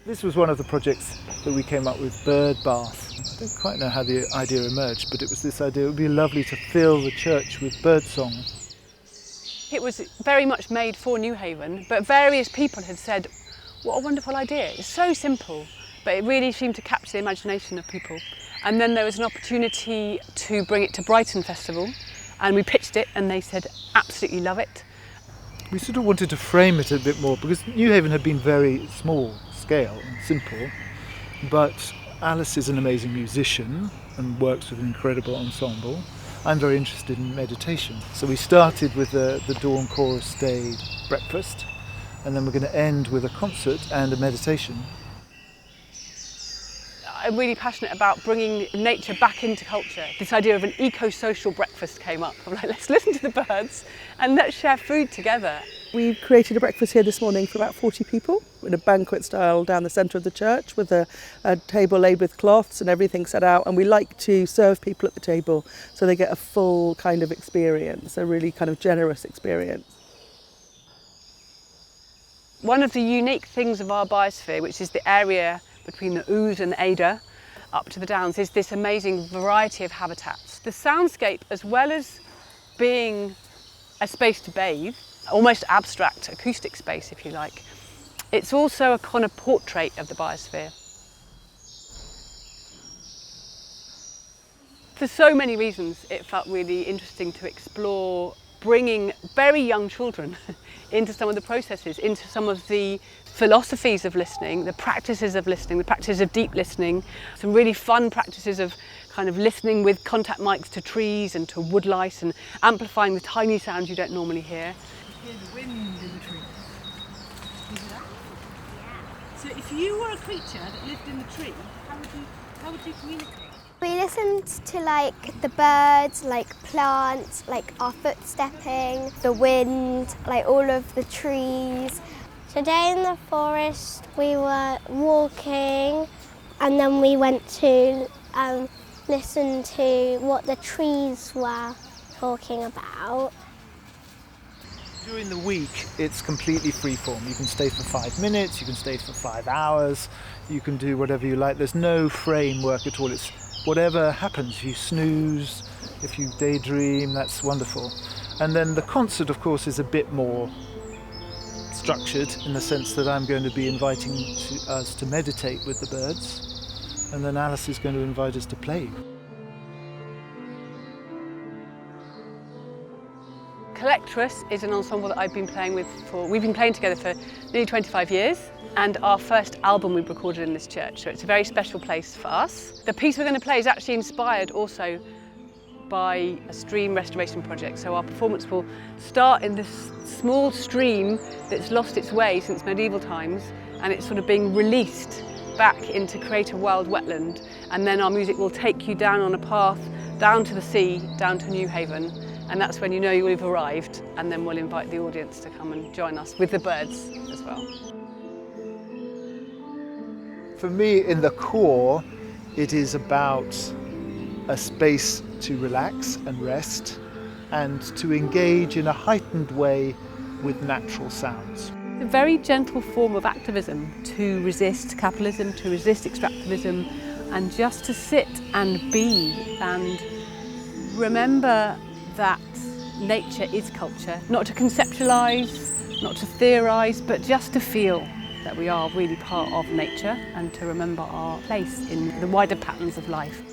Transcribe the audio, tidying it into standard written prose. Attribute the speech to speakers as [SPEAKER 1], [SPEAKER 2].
[SPEAKER 1] This was one of the projects that we came up with, bird bath. I don't quite know how the idea emerged, but it was this idea it would be lovely to fill the church with bird song.
[SPEAKER 2] It was very much made for New Haven, but various people had said, what a wonderful idea. It's so simple, but it really seemed to capture the imagination of people. And then there was an opportunity to bring it to Brighton Festival, and we pitched it and they said, absolutely love it.
[SPEAKER 1] We sort of wanted to frame it a bit more because New Haven had been very small scale and simple, but Alice is an amazing musician and works with an incredible ensemble. I'm very interested in meditation. So we started with the Dawn Chorus Day breakfast, and then we're going to end with a concert and a meditation.
[SPEAKER 2] I'm really passionate about bringing nature back into culture. This idea of an eco-social breakfast came up. I'm like, let's listen to the birds and let's share food together.
[SPEAKER 3] We created a breakfast here this morning for about 40 people in a banquet style down the centre of the church with a table laid with cloths and everything set out, and we like to serve people at the table so they get a full kind of experience, a really kind of generous experience.
[SPEAKER 2] One of the unique things of our biosphere, which is the area between the Ouse and the Ada up to the Downs, is this amazing variety of habitats. The soundscape, as well as being a space to bathe, almost abstract acoustic space if you like, it's also a kind of portrait of the biosphere. For so many reasons it felt really interesting to explore bringing very young children into some of the processes, into some of the philosophies of listening, the practices of listening, the practices of deep listening, some really fun practices of kind of listening with contact mics to trees and to woodlice and amplifying the tiny sounds you don't normally hear.
[SPEAKER 4] You hear the wind in the trees. You hear that? Yeah. So if you were a creature that lived in the tree, how would you communicate?
[SPEAKER 5] We listened to like the birds, like plants, like our footstepping, the wind, like all of the trees. Today in the forest we were walking and then we went to listen to what the trees were talking about.
[SPEAKER 1] During the week it's completely freeform. You can stay for 5 minutes, you can stay for 5 hours, you can do whatever you like. There's no framework at all. It's whatever happens. If you snooze, if you daydream, that's wonderful. And then the concert, of course, is a bit more structured in the sense that I'm going to be inviting us to meditate with the birds, and then Alice is going to invite us to play.
[SPEAKER 2] Collectress is an ensemble that I've been playing with we've been playing together for nearly 25 years, and our first album we recorded in this church, so it's a very special place for us. The piece we're going to play is actually inspired also by a stream restoration project, so our performance will start in this small stream that's lost its way since medieval times, and it's sort of being released back into create a wild wetland, and then our music will take you down on a path down to the sea, down to New Haven, and that's when you know you've arrived, and then we'll invite the audience to come and join us with the birds as well.
[SPEAKER 1] For me, in the core, it is about a space to relax and rest and to engage in a heightened way with natural sounds.
[SPEAKER 2] A very gentle form of activism to resist capitalism, to resist extractivism, and just to sit and be and remember that nature is culture, not to conceptualise, not to theorise, but just to feel that we are really part of nature and to remember our place in the wider patterns of life.